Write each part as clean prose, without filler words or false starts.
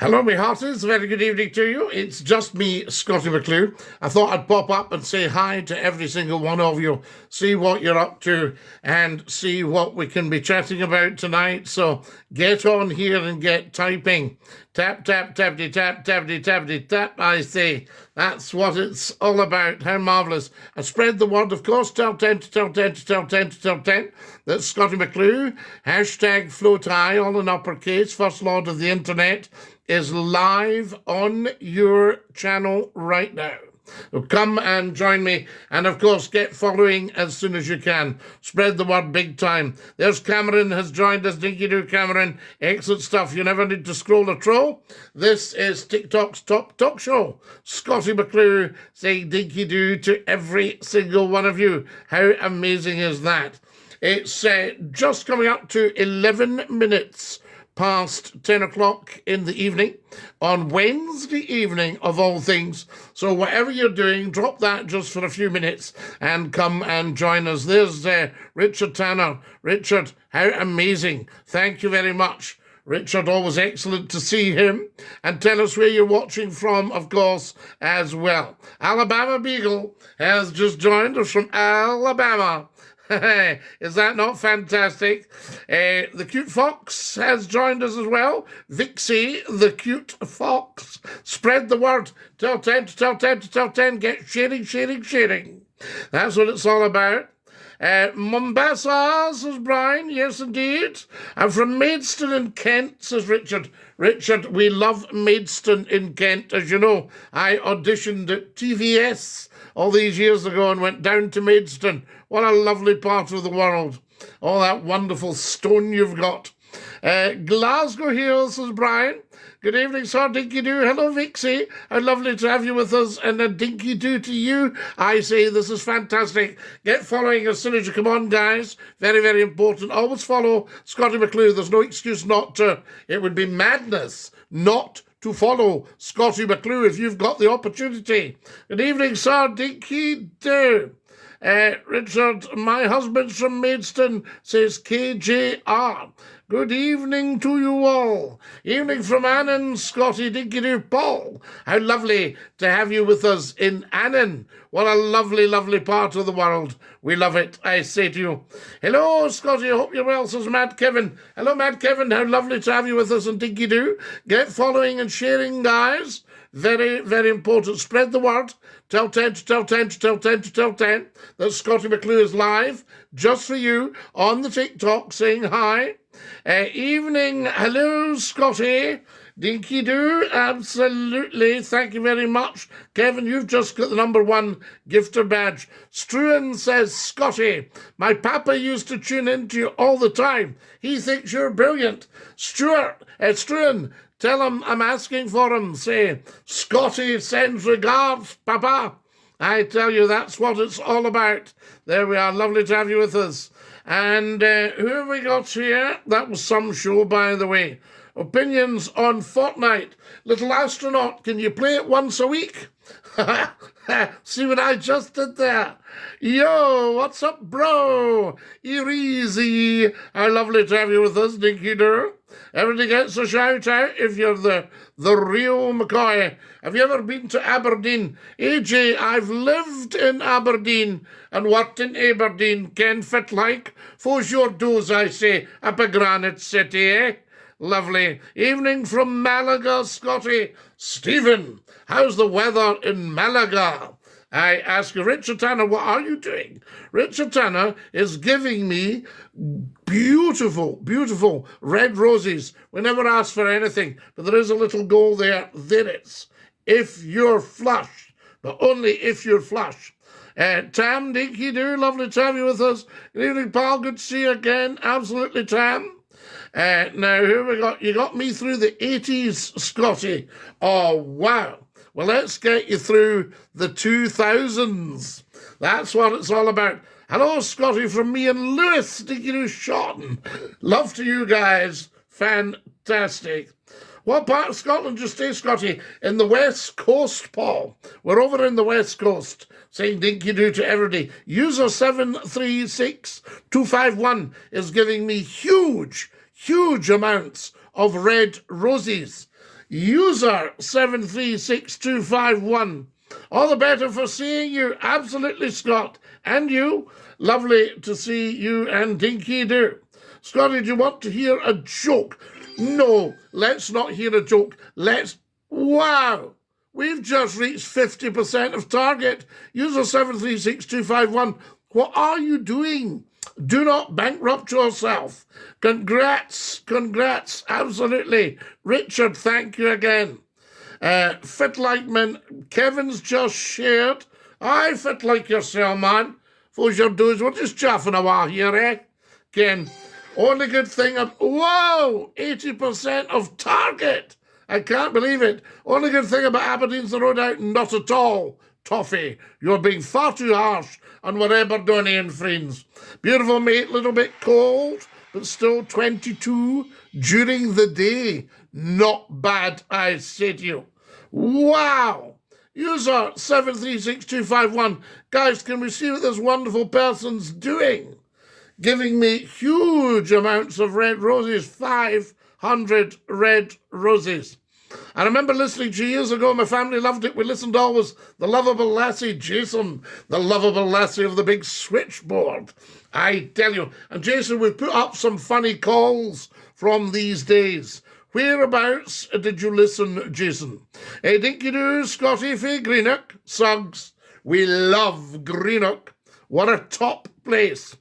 Hello, me hearties. Very good evening to you. It's just me, Scottie McCLUE. I thought I'd pop up and say hi to every single one of you, see what you're up to, and see what we can be chatting about tonight. So get on here and get typing. Tap, tap, tappity, tap, tappity, tappity, tap, I say. That's what it's all about. How marvellous. And spread the word, of course. Tell 10 to tell 10 to tell 10 to tell 10. That's Scottie McCLUE. Hashtag float high, all in uppercase. First Lord of the Internet is live on your channel right now. So come and join me, and of course get following as soon as you can. Spread the word big time. There's Cameron has joined us. Dinky do, Cameron. Excellent stuff. You never need to scroll or troll. This is TikTok's top talk show. Scottie McCLUE saying dinky do to every single one of you. How amazing is that? It's just coming up to 11 minutes past 10 o'clock in the evening on Wednesday evening, of all things. So whatever you're doing, drop that just for a few minutes and come and join us. There's Richard Tanner. Richard, how amazing. Thank you very much. Richard, always excellent to see him. And tell us where you're watching from, of course, as well. Alabama Beagle has just joined us from Alabama. Is that not fantastic? The Cute Fox has joined us as well. Vixie, the Cute Fox. Spread the word. Tell 10 to tell 10 to tell 10. Get sharing, sharing, sharing. That's what it's all about. Mombasa, says Brian. Yes, indeed. I'm from Maidstone in Kent, says Richard. Richard, we love Maidstone in Kent. As you know, I auditioned at TVS all these years ago and went down to Maidstone. What a lovely part of the world. All that wonderful stone you've got. Glasgow here, says Brian. Good evening, sir. Dinky do. Hello, Vixie. How lovely to have you with us. And a dinky do to you. I say this is fantastic. Get following as soon as you come on, guys. Very, very important. Always follow Scottie McCLUE. There's no excuse not to. It would be madness not to follow Scottie McCLUE if you've got the opportunity. Good evening, sir. Dinky do. Richard, my husband's from Maidstone, says KJR. Good evening to you all. Evening from Annan, Scottie, dinky do, Paul. How lovely to have you with us in Annan. What a lovely, lovely part of the world. We love it, I say to you. Hello, Scottie, I hope you're well, says Mad Kevin. Hello, Mad Kevin, how lovely to have you with us in dinky do. Get following and sharing, guys. Very, very important. Spread the word. Tell 10 to tell 10 to tell 10 to tell 10 that Scottie McCLUE is live just for you on the TikTok saying hi. Evening. Hello, Scottie. Dinky do. Absolutely. Thank you very much. Kevin, you've just got the number 1 gifter badge. Struan says, Scottie, my papa used to tune into you all the time. He thinks you're brilliant. Struan, tell him I'm asking for him. Say, Scottie sends regards, Papa. I tell you, that's what it's all about. There we are. Lovely to have you with us. And who have we got here? That was some show, by the way. Opinions on Fortnite. Little astronaut, can you play it once a week? See what I just did there? Yo, what's up, bro? Easy. How lovely to have you with us, Dinky Doo. Everybody gets a shout out if you're the real McCoy. Have you ever been to Aberdeen? AJ, I've lived in Aberdeen and worked in Aberdeen. Ken fit like. Fo's your doors, I say, up a granite city, eh? Lovely. Evening from Malaga, Scottie. Stephen, how's the weather in Malaga? I ask you, Richard Tanner, what are you doing? Richard Tanner is giving me beautiful, beautiful red roses. We never ask for anything, but there is a little goal there. There it's if you're flush, but only if you're flush. Tam, dinky do, lovely to have you with us. Good evening, pal. Good to see you again. Absolutely, Tam. Now, here we got. You got me through the 80s, Scottie. Oh, wow. Well, let's get you through the 2000s. That's what it's all about. Hello, Scottie, from me and Lewis, Dinky do, Shorten. Love to you guys. Fantastic. What part of Scotland do you stay, Scottie? In the West Coast, Paul. We're over in the West Coast, saying dinky do to everybody. User 736251 is giving me huge amounts of red roses. User 736251. All the better for seeing you. Absolutely, Scott. And you. Lovely to see you and Dinky do. Scottie, do you want to hear a joke? No, let's not hear a joke. Wow! We've just reached 50% of target. User 736251. What are you doing? Do not bankrupt yourself. Congrats, absolutely. Richard, thank you again. Fit like man, Kevin's just shared. I fit like yourself, man. Those your dudes, we're just chaffing a while here, eh? Ken, only good thing whoa, 80% of target. I can't believe it. Only good thing about Aberdeen's the road out, not at all. Toffee, you're being far too harsh on our Aberdonian friends. Beautiful mate, little bit cold, but still 22 during the day. Not bad, I say to you. Wow! User 736251. Guys, can we see what this wonderful person's doing? Giving me huge amounts of red roses, 500 red roses. I remember listening to you years ago. My family loved it. We listened always. The lovable lassie, Jason, the lovable lassie of the big switchboard. I tell you. And Jason, we put up some funny calls from these days. Whereabouts did you listen, Jason? Dinky-doo, Scottie fae Greenock, Suggs. We love Greenock. What a top place.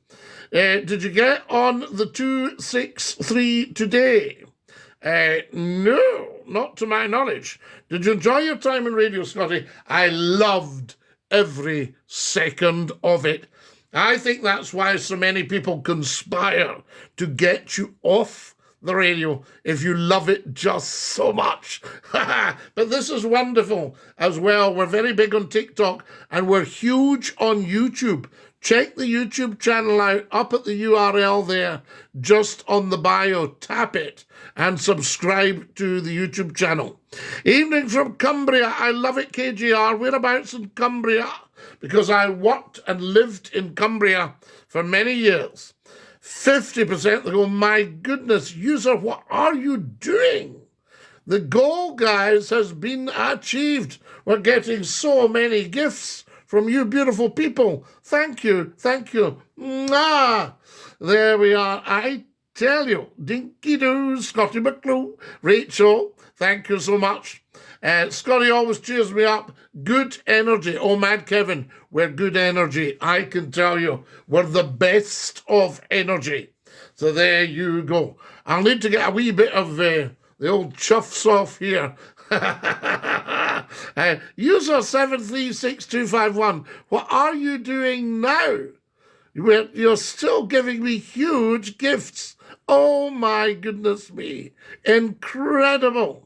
Did you get on the 263 today? No, not to my knowledge. Did you enjoy your time in radio, Scottie? I loved every second of it. I think that's why so many people conspire to get you off the radio if you love it just so much. But this is wonderful as well. We're very big on TikTok and we're huge on YouTube. Check the YouTube channel out, up at the URL there, just on the bio. Tap it and subscribe to the YouTube channel. Evening from Cumbria. I love it, KGR. Whereabouts in Cumbria? Because I worked and lived in Cumbria for many years. 50%, they go, my goodness, user, what are you doing? The goal, guys, has been achieved. We're getting so many gifts from you beautiful people. Thank you, thank you. Mwah! There we are. I tell you, dinky-doo, Scottie McCLUE, Rachel, thank you so much. Scottie always cheers me up. Good energy. Oh, Mad Kevin, we're good energy. I can tell you, we're the best of energy. So there you go. I'll need to get a wee bit of the old chuffs off here. User 736251, what are you doing now? You're still giving me huge gifts. Oh my goodness me. Incredible.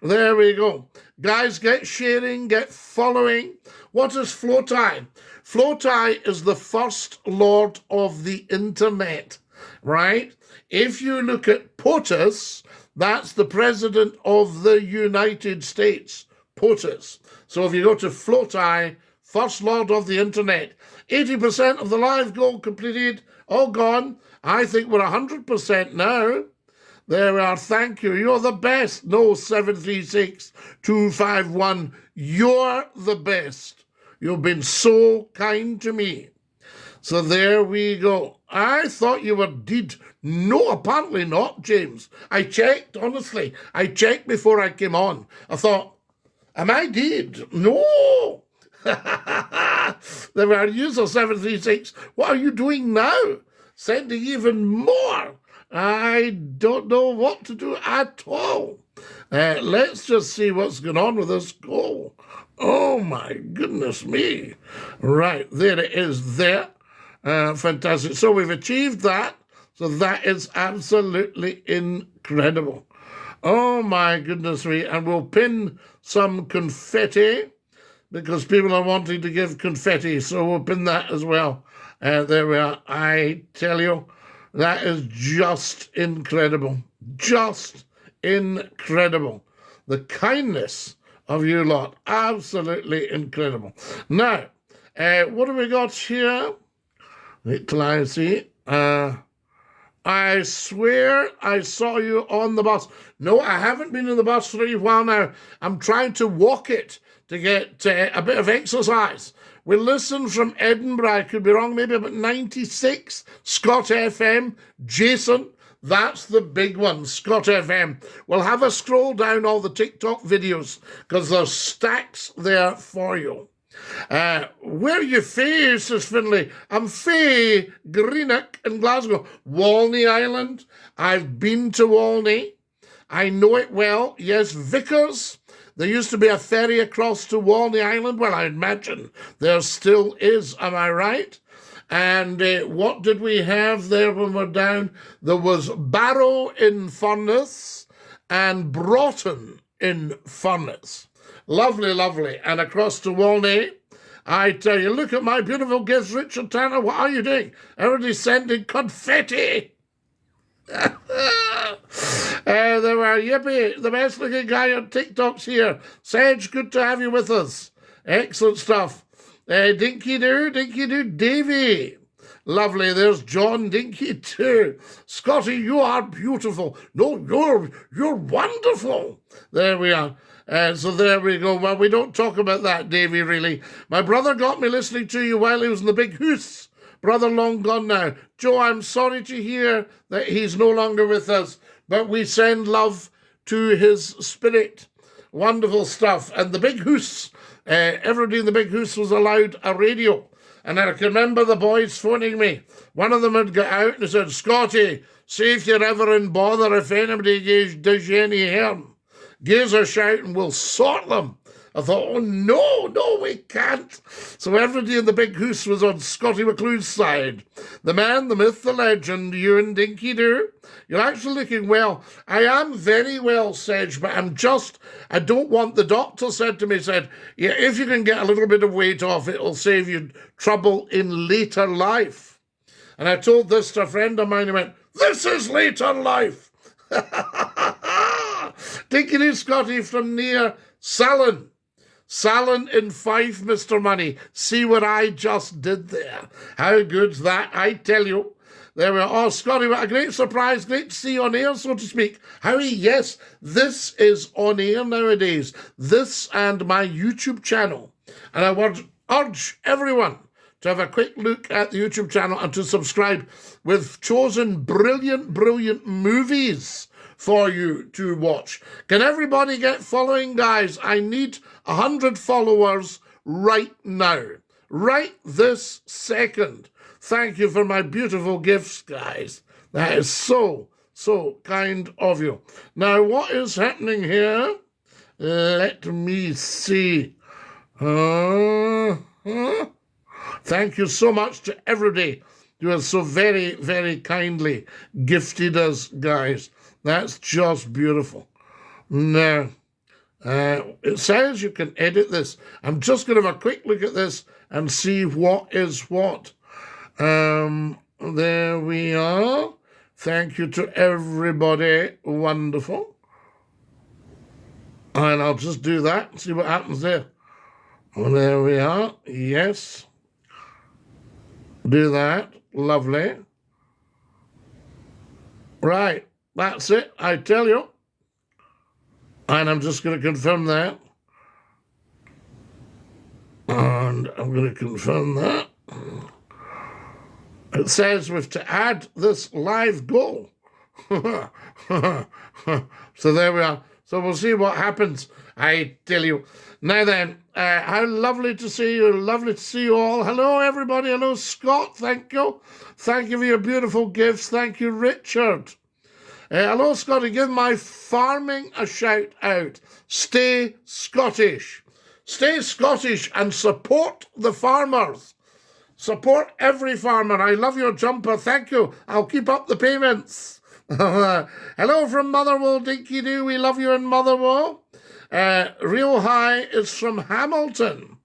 There we go. Guys, get sharing, get following. What is Flotai? Flotai is the first lord of the internet, right? If you look at POTUS, that's the president of the United States, POTUS. So if you go to Flotai, first lord of the internet, 80% of the live goal completed, all gone. I think we're 100% now. There we are. Thank you. You're the best. No, 736251. You're the best. You've been so kind to me. So there we go. I thought you were dead. No, apparently not, James. I checked, honestly. I checked before I came on. I thought, am I dead? No. There we are. User 736. What are you doing now? Sending even more. I don't know what to do at all. Let's just see what's going on with this goal. Oh, my goodness me. Right, there it is there. Fantastic. So we've achieved that. So that is absolutely incredible. Oh, my goodness me. And we'll pin some confetti because people are wanting to give confetti. So we'll pin that as well. There we are. I tell you, that is just incredible. Just incredible. The kindness of you lot. Absolutely incredible. Now, what have we got here? Wait till I see. I swear I saw you on the bus. No, I haven't been on the bus for a while now. I'm trying to walk it to get a bit of exercise. We listen from Edinburgh, I could be wrong, maybe about 96, Scott FM, Jason. That's the big one, Scott FM. We'll have a scroll down all the TikTok videos because there's stacks there for you. Where are you fae, says Finlay? I'm fae Greenock in Glasgow. Walney Island. I've been to Walney. I know it well. Yes, Vickers. There used to be a ferry across to Walney Island. Well, I imagine there still is. Am I right? And what did we have there when we're down? There was Barrow in Furness and Broughton in Furness. Lovely, lovely. And across to Walney, I tell you, look at my beautiful gifts, Richard Tanner. What are you doing? Everybody's sending confetti. There were, yippee, the best looking guy on TikTok's here. Sedge, good to have you with us. Excellent stuff. Dinky Doo, Davy. Lovely, there's John Dinky too. Scottie, you are beautiful. No, you're wonderful. There we are. So there we go. Well, we don't talk about that, Davy, really. My brother got me listening to you while he was in the big hoose. Brother long gone now. Joe, I'm sorry to hear that he's no longer with us, but we send love to his spirit. Wonderful stuff. And the big hoose, everybody in the big hoose was allowed a radio. And I can remember the boys phoning me. One of them had got out and said, Scottie, see if you're ever in bother if anybody does you any harm. Give us a shout and we'll sort them. I thought, oh, no, we can't. So everybody in the big hoose was on Scottie McCLUE's side. The man, the myth, the legend, you and Dinky Doo. You're actually looking well. I am very well, Sedge, but I don't want, the doctor said to me, yeah, if you can get a little bit of weight off, it'll save you trouble in later life. And I told this to a friend of mine, he went, this is later life. Dinky Doo, Scottie from near Salon. Salon in Fife, Mr. Money. See what I just did there. How good's that, I tell you. There we are. Oh, Scottie, what a great surprise. Great to see you on air, so to speak. Howie, yes, this is on air nowadays. This and my YouTube channel. And I would urge everyone to have a quick look at the YouTube channel and to subscribe. We've chosen brilliant movies for you to watch. Can everybody get following, guys? I need 100 followers right now. Right this second. Thank you for my beautiful gifts, guys. That is so kind of you. Now, what is happening here? Let me see. Thank you so much to everybody who has so very kindly gifted us, guys. That's just beautiful. Now, it says you can edit this. I'm just going to have a quick look at this and see what is what. There we are. Thank you to everybody. Wonderful. And I'll just do that and see what happens there. Well, there we are. Yes. Do that. Lovely. Right. That's it, I tell you. And I'm just going to confirm that. And I'm going to confirm that. It says we've to add this live goal. So there we are. So we'll see what happens, I tell you. Now then, how lovely to see you. Lovely to see you all. Hello, everybody. Hello, Scott. Thank you. Thank you for your beautiful gifts. Thank you, Richard. Hello, Scottie. Give my farming a shout out. Stay Scottish. Stay Scottish and support the farmers. Support every farmer. I love your jumper. Thank you. I'll keep up the payments. Hello from Motherwell, Dinky Doo. We love you in Motherwell. Real High is from Hamilton.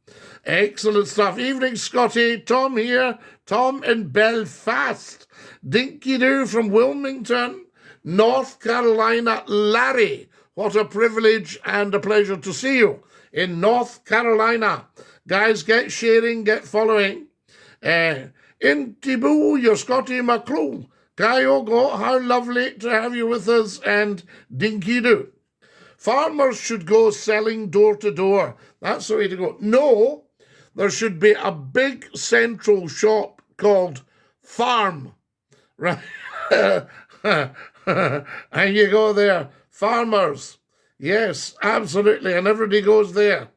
Excellent stuff. Evening, Scottie. Tom here. Tom in Belfast. Dinky Doo from Wilmington, North Carolina. Larry, what a privilege and a pleasure to see you in North Carolina. Guys, get sharing, get following. In Thibault, you're Scottie McCLUE. Kyogo, how lovely to have you with us, and Dinky Doo. Farmers should go selling door to door. That's the way to go. No, there should be a big central shop called Farm. Right? And you go there. Farmers. Yes, absolutely. And everybody goes there.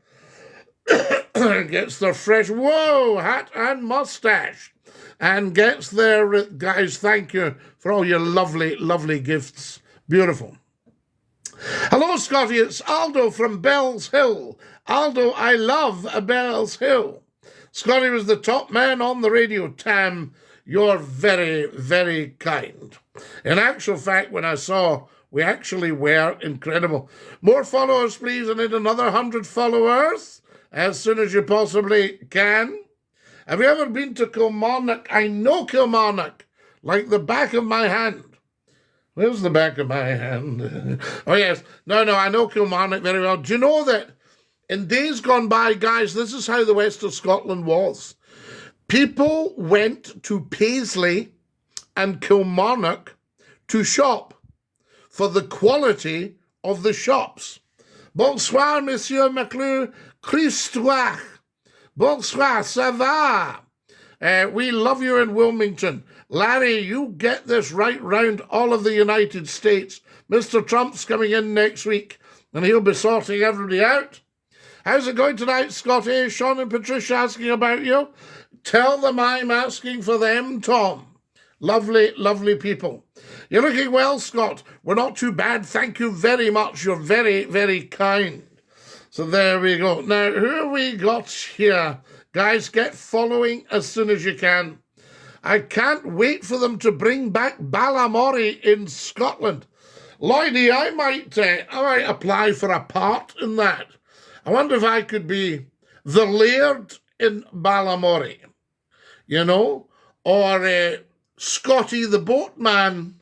Gets their fresh, hat and mustache. And gets their, guys, thank you for all your lovely, lovely gifts. Beautiful. Hello, Scottie. It's Aldo from Bells Hill. Aldo, I love Bells Hill. Scottie was the top man on the radio. Tam, you're very, very kind. In actual fact, when I saw, we actually were incredible. More followers, please. I need another 100 followers as soon as you possibly can. Have you ever been to Kilmarnock? I know Kilmarnock like the back of my hand. Where's the back of my hand? Oh, yes. No, I know Kilmarnock very well. Do you know that in days gone by, guys, this is how the west of Scotland was. People went to Paisley and Kilmarnock to shop for the quality of the shops. Bonsoir, Monsieur McCLUE. Christoire. Bonsoir, ça va? We love you in Wilmington. Larry, you get this right round all of the United States. Mr. Trump's coming in next week, and he'll be sorting everybody out. How's it going tonight, Scottie? Sean and Patricia asking about you. Tell them I'm asking for them, Tom. Lovely, lovely people. You're looking well, Scott. We're not too bad. Thank you very much. You're very, very kind. So there we go. Now, who have we got here? Guys, get following as soon as you can. I can't wait for them to bring back Balamory in Scotland. Lloydie, I might apply for a part in that. I wonder if I could be the Laird in Balamory, you know, or Scottie the boatman.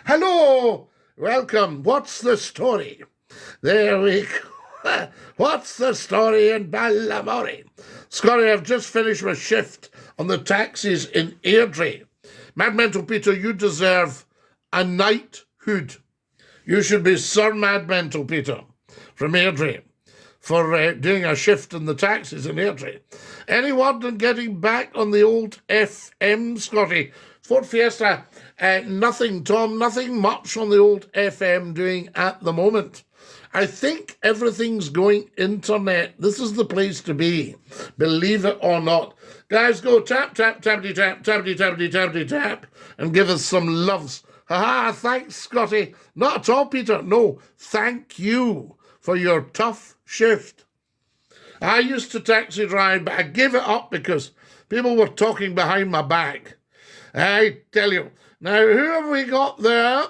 Hello, welcome. What's the story? There we go. What's the story in Balamory? Scottie, I've just finished my shift on the taxis in Airdrie. Mad Mental Peter, you deserve a knighthood. You should be Sir Mad Mental Peter from Airdrie for doing a shift in the taxis in Airdrie. Any word on getting back on the old FM, Scottie? Ford Fiesta, nothing, Tom, nothing much on the old FM doing at the moment. I think everything's going internet. This is the place to be, believe it or not. Guys, go tap, tap, tappity, tap, tappity, tappity, tappity, tap, and give us some loves. Ha-ha, thanks, Scottie. Not at all, Peter. No, thank you for your tough shift. I used to taxi drive, but I gave it up because people were talking behind my back. I tell you. Now, who have we got there?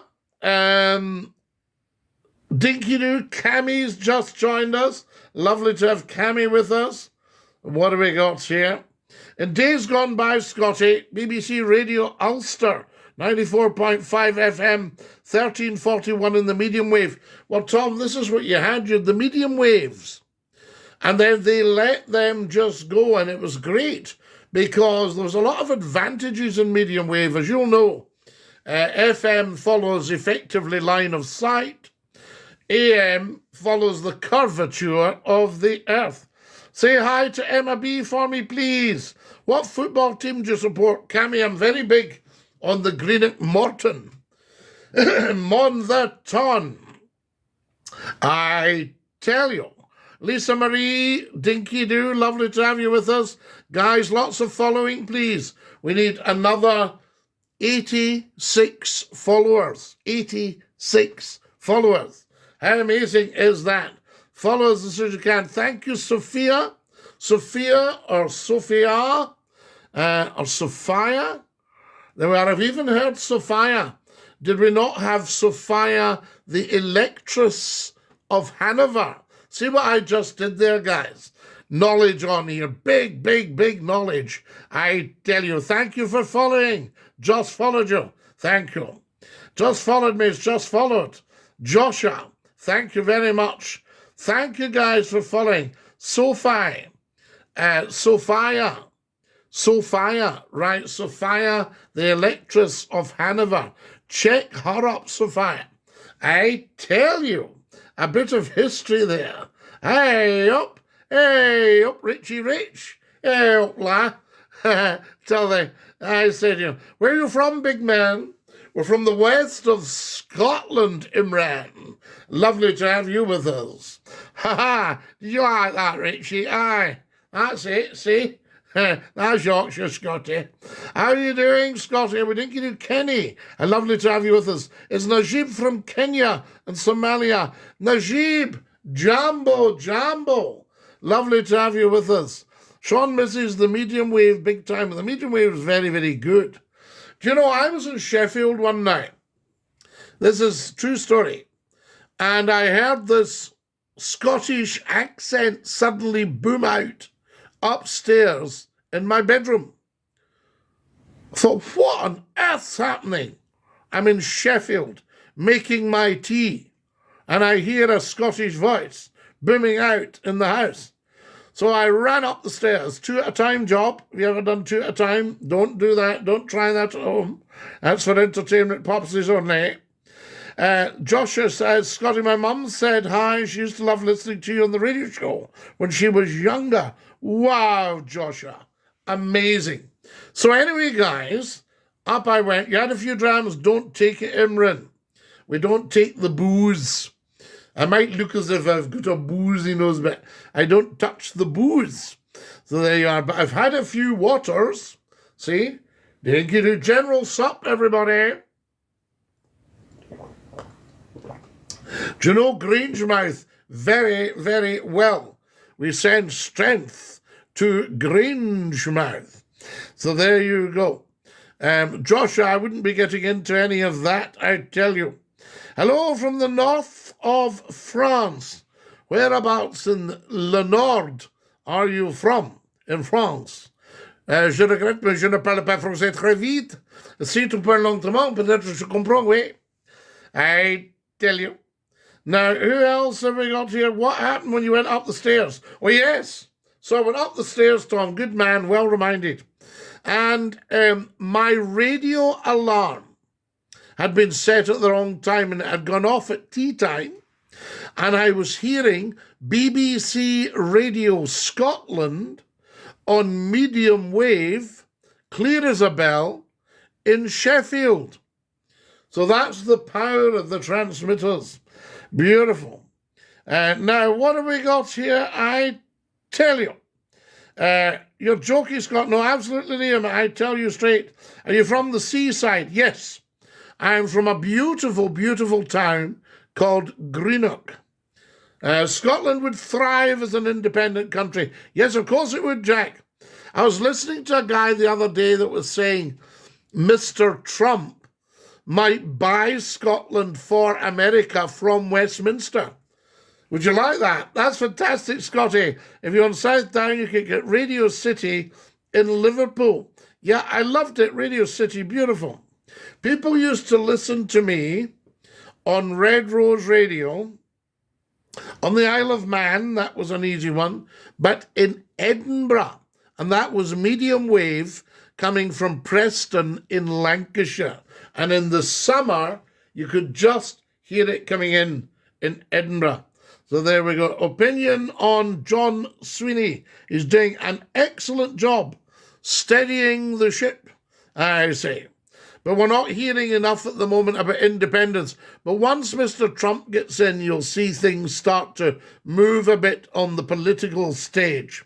Dinky Doo, Cammie's just joined us. Lovely to have Cammie with us. What have we got here? In days gone by, Scottie, BBC Radio Ulster, 94.5 FM, 1341 in the medium wave. Well, Tom, this is what you had. You had the medium waves. And then they let them just go, and it was great because there was a lot of advantages in medium wave, as you'll know. FM follows effectively line of sight. AM follows the curvature of the earth. Say hi to Emma B for me, please. What football team do you support? Cammie, I'm very big on the Greenock Morton. Mon the ton. I tell you. Lisa Marie, Dinky Doo, lovely to have you with us. Guys, lots of following, please. We need another 86 followers. 86 followers. How amazing is that? Follow us as soon as you can. Thank you, Sophia. Sophia or Sophia or Sophia. There we are. I've even heard Sophia. Did we not have Sophia, the Electress of Hanover? See what I just did there, guys? Knowledge on here. Big, big, big knowledge. I tell you. Thank you for following. Just followed you. Thank you. Just followed me. It's just followed. Joshua. Thank you very much. Thank you, guys, for following. Sophia. Sophia, right? Sophia, the Electress of Hanover. Check her up, Sophia. I tell you, a bit of history there. Hey up, Richie Rich. Hey up, la. I said to him, where are you from, big man? We're from the west of Scotland, Imran. Lovely to have you with us. Ha ha, did you like that, Richie? Aye, that's it, see? That's Yorkshire, Scottie. How are you doing, Scottie? We didn't get you Kenny. Lovely to have you with us. It's Najib from Kenya and Somalia. Najib, Jambo. Lovely to have you with us. Sean misses the medium wave big time. The medium wave is very, very good. Do you know, I was in Sheffield one night. This is a true story. And I heard this Scottish accent suddenly boom out upstairs in my bedroom. I thought, what on earth's happening? I'm in Sheffield making my tea and I hear a Scottish voice booming out in the house. So I ran up the stairs, 2 at a time job. Have you ever done 2 at a time? Don't do that. Don't try that at home. That's for entertainment purposes only. Joshua says, Scottie, my mum said hi. She used to love listening to you on the radio show when she was younger. Wow, Joshua. Amazing. So anyway, guys, up I went. You had a few drams. Don't take it, Imran. We don't take the booze. I might look as if I've got a boozy nose, but I don't touch the booze. So there you are. But I've had a few waters. See? Thank you to General Sup, everybody. Do you know Grangemouth very, very well? We send strength to Grangemouth. So there you go. Joshua, I wouldn't be getting into any of that, I tell you. Hello from the north of France. Whereabouts in Le Nord are you from in France? Je regrette, mais je ne parle pas français très vite. Si tu parles lentement, peut-être je comprends, oui. I tell you. Now, who else have we got here? What happened when you went up the stairs? Oh, yes. So I went up the stairs, Tom. Good man, well reminded. And my radio alarm had been set at the wrong time and it had gone off at tea time. And I was hearing BBC Radio Scotland on medium wave, clear as a bell, in Sheffield. So that's the power of the transmitters. Beautiful. Now, what have we got here? I tell you. You're joking, Scott. No, absolutely, Liam. I tell you straight. Are you from the seaside? Yes. I'm from a beautiful, beautiful town called Greenock. Scotland would thrive as an independent country. Yes, of course it would, Jack. I was listening to a guy the other day that was saying Mr. Trump might buy Scotland for America from Westminster. Would you like that? That's fantastic, Scottie. If you're on South Down, you can get Radio City in Liverpool. Yeah, I loved it. Radio City, beautiful. People used to listen to me on Red Rose Radio, on the Isle of Man, that was an easy one, but in Edinburgh, and that was medium wave coming from Preston in Lancashire. And in the summer, you could just hear it coming in Edinburgh. So there we go. Opinion on John Sweeney. He's doing an excellent job steadying the ship, I say. But we're not hearing enough at the moment about independence. But once Mr. Trump gets in, you'll see things start to move a bit on the political stage.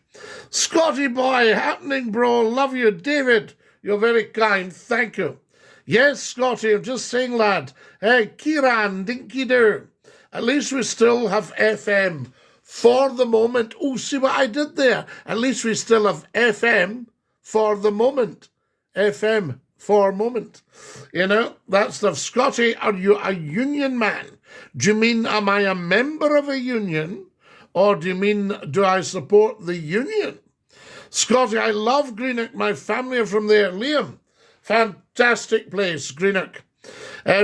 Scottie boy, happening, bro. Love you. David, you're very kind. Thank you. Yes, Scottie, I'm just saying, lad. Hey, Kieran, dinky do. At least we still have FM for the moment. Oh, see what I did there? At least we still have FM for the moment. FM for a moment. You know, that's the Scottie, are you a union man? Do you mean, am I a member of a union? Or do you mean, do I support the union? Scottie, I love Greenock. My family are from there. Liam, fantastic place, Greenock.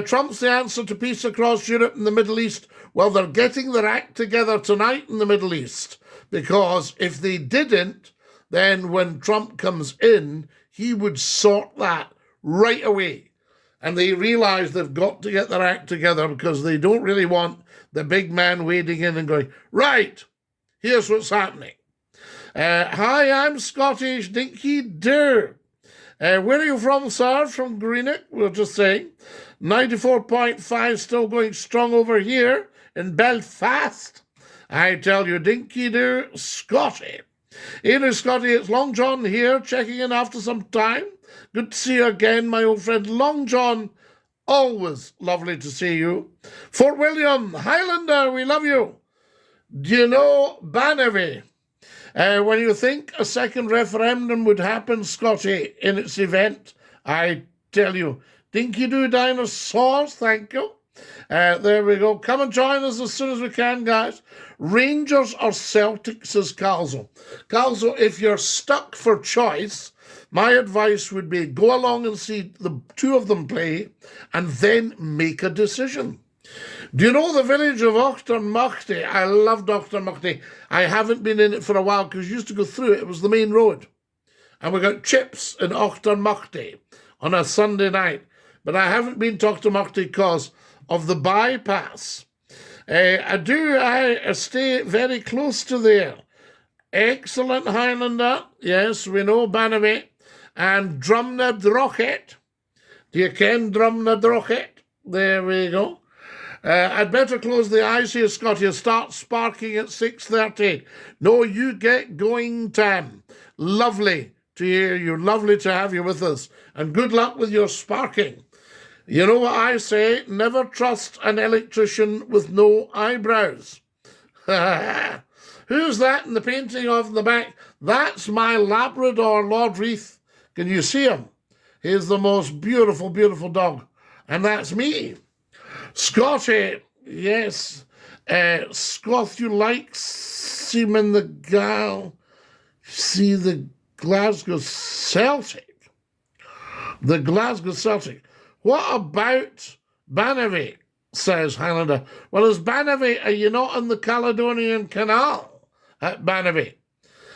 Trump's the answer to peace across Europe and the Middle East. Well, they're getting their act together tonight in the Middle East, because if they didn't, then when Trump comes in, he would sort that right away. And they realize they've got to get their act together because they don't really want the big man wading in and going, right, here's what's happening. Hi, I'm Scottish, dinky do. Where are you from, sir? From Greenock, we're just saying. 94.5 still going strong over here in Belfast. I tell you, dinky do, Scottie. Hey, Scottie, it's Long John here, checking in after some time. Good to see you again, my old friend Long John. Always lovely to see you. Fort William, Highlander, we love you. Do you know Banavy? When you think a second referendum would happen, Scottie, in its event, I tell you, dinky-doo dinosaurs, thank you. There we go. Come and join us as soon as we can, guys. Rangers or Celtic, says Calzo. Calzo, if you're stuck for choice, my advice would be go along and see the two of them play and then make a decision. Do you know the village of Auchtermuchty? I loved Auchtermuchty. I haven't been in it for a while because you used to go through it. It was the main road. And we got chips in Auchtermuchty on a Sunday night. But I haven't been to Auchtermuchty because of the bypass. I stay very close to there. Excellent Highlander. Yes, we know Banavy. And Drumnadrochit. Do you ken Drumnadrochit? There we go. I'd better close the eyes here, Scottie. Start sparking at 6:30. No, you get going, Tam. Lovely to hear you. Lovely to have you with us. And good luck with your sparking. You know what I say? Never trust an electrician with no eyebrows. Who's that in the painting of the back? That's my Labrador, Lord Reith. Can you see him? He's the most beautiful, beautiful dog. And that's me. Scottie, yes. Scoth, you like Seaman the Gal? See the Glasgow Celtic. The Glasgow Celtic. What about Banavy, says Highlander. Well, is Banavy, are you not on the Caledonian Canal at Banavy?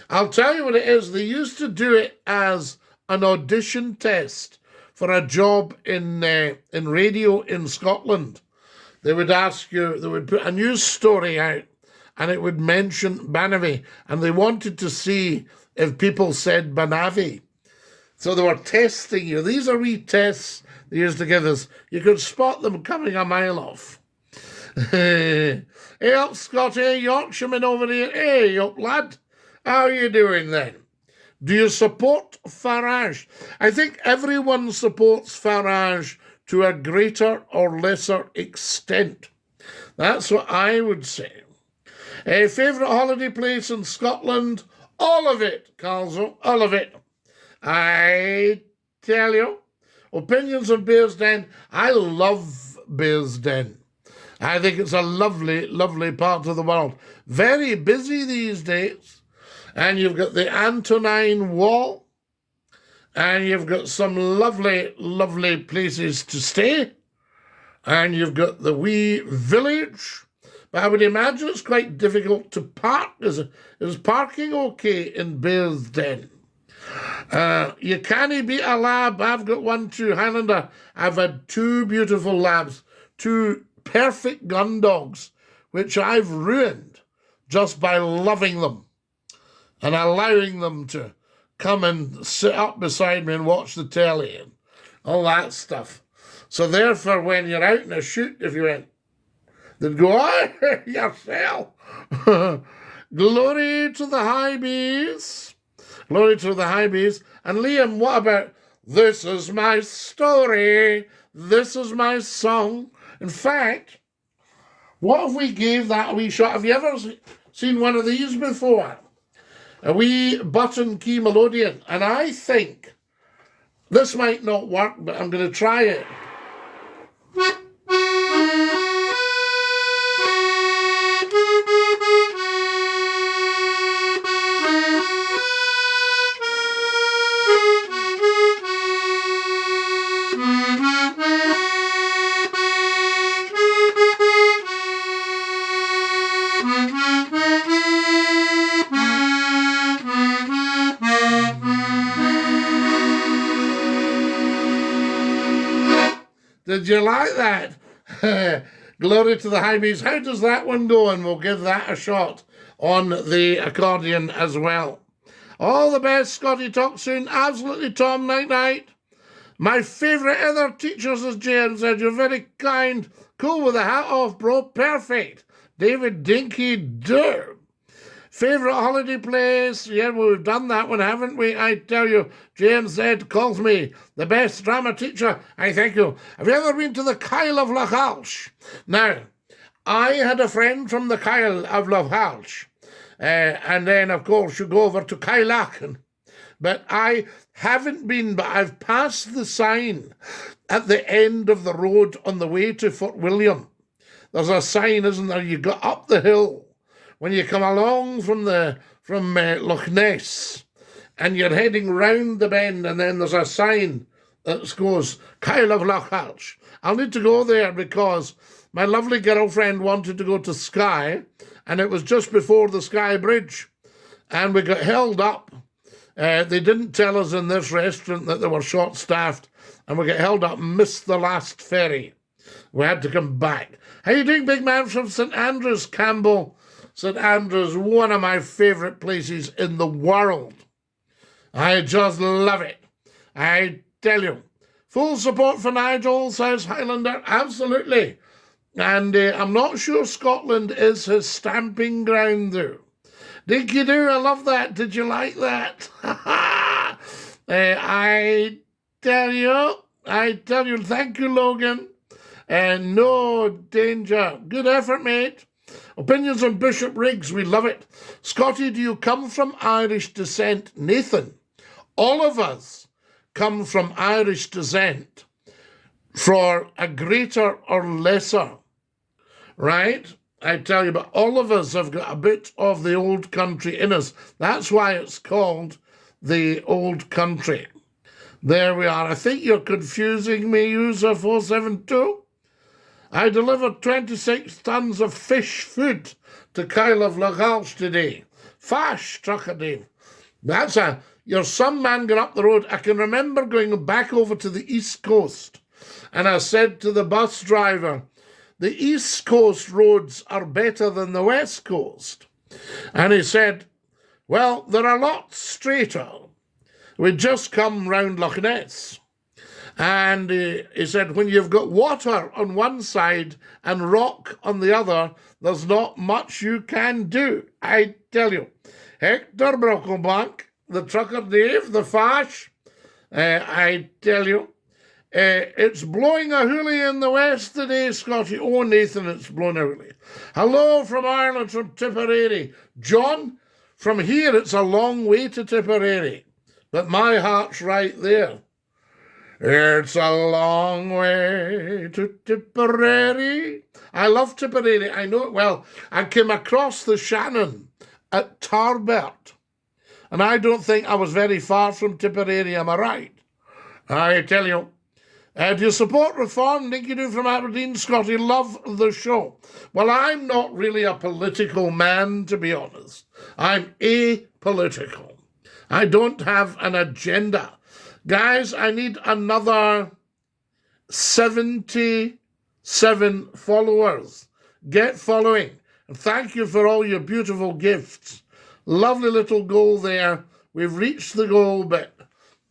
I'll tell you what it is. They used to do it as an audition test for a job in radio in Scotland. They would ask you, they would put a news story out and it would mention Banavy, and they wanted to see if people said Banavy. So they were testing you. These are wee tests they used to give us. You could spot them coming a mile off. Hey up, Scottie, Yorkshireman over here. Hey up, lad. How are you doing then? Do you support Farage? I think everyone supports Farage to a greater or lesser extent. That's what I would say. A favourite holiday place in Scotland? All of it, Calzo, all of it. I tell you. Opinions on Bearsden. I love Bearsden. I think it's a lovely, lovely part of the world. Very busy these days. And you've got the Antonine Wall. And you've got some lovely, lovely places to stay. And you've got the wee village. But I would imagine it's quite difficult to park. Is parking okay in Bearsden? You can't beat a lab. I've got one too, Highlander. I've had two beautiful labs, two perfect gun dogs, which I've ruined just by loving them and allowing them to come and sit up beside me and watch the telly and all that stuff. So therefore, when you're out in a shoot, if you went, they'd go, oh, yourself. Glory to the high bees. Glory to the high bees. And Liam, what about this is my story, this is my song? In fact, what if we gave that a wee shot? Have you ever seen one of these before? A wee button key melodeon. And I think this might not work, but I'm going to try it. Did you like that? Glory to the high bees. How does that one go? And we'll give that a shot on the accordion as well. All the best, Scottie. Talk soon. Absolutely, Tom. Night, night. My favourite other teachers, as Jan said. You're very kind. Cool with the hat off, bro. Perfect. David Dinky Durr. Favourite holiday place? Yeah, well, we've done that one, haven't we? I tell you, James Z calls me the best drama teacher. I thank you. Have you ever been to the Kyle of Lachalsh? Now, I had a friend from the Kyle of Lachalsh. And then, of course, you go over to Kylachen. But I haven't been, but I've passed the sign at the end of the road on the way to Fort William. There's a sign, isn't there? You go up the hill when you come along from Loch Ness, and you're heading round the bend, and then there's a sign that goes Kyle of Lachalsh. I'll need to go there because my lovely girlfriend wanted to go to Skye, and it was just before the Skye Bridge, and we got held up. They didn't tell us in this restaurant that they were short-staffed, and we got held up and missed the last ferry. We had to come back. How you doing, big man from St Andrews, Campbell? St Andrews, one of my favourite places in the world. I just love it. I tell you. Full support for Nigel, says Highlander. Absolutely. And I'm not sure Scotland is his stamping ground, though. Dinky do, I love that. Did you like that? I tell you, thank you, Logan. No danger. Good effort, mate. Opinions on Bishop Riggs, we love it. Scottie, do you come from Irish descent? Nathan, all of us come from Irish descent for a greater or lesser, right? I tell you, but all of us have got a bit of the old country in us. That's why it's called the old country. There we are. I think you're confusing me, user 472. I delivered 26 tons of fish food to Kyle of Lachalsh today. Fash, trucker Dave. Your son man got up the road. I can remember going back over to the East Coast, and I said to the bus driver, the East Coast roads are better than the West Coast. And he said, well, they're a lot straighter. We'd just come round Loch Ness. And he said, when you've got water on one side and rock on the other, there's not much you can do. I tell you. Hector Brocklebank, the trucker Dave, the Fash, I tell you. It's blowing a hoolie in the west today, Scottie. Oh, Nathan, it's blowing a hoolie. Hello from Ireland, from Tipperary. John, from here, it's a long way to Tipperary, but my heart's right there. It's a long way to Tipperary. I love Tipperary. I know it well. I came across the Shannon at Tarbert, and I don't think I was very far from Tipperary, am I right? I tell you. Do you support reform? Dinky do from Aberdeen, Scottie. Love the show. Well, I'm not really a political man, to be honest. I'm apolitical. I don't have an agenda. Guys, I need another 77 followers. Get following. And thank you for all your beautiful gifts. Lovely little goal there. We've reached the goal, but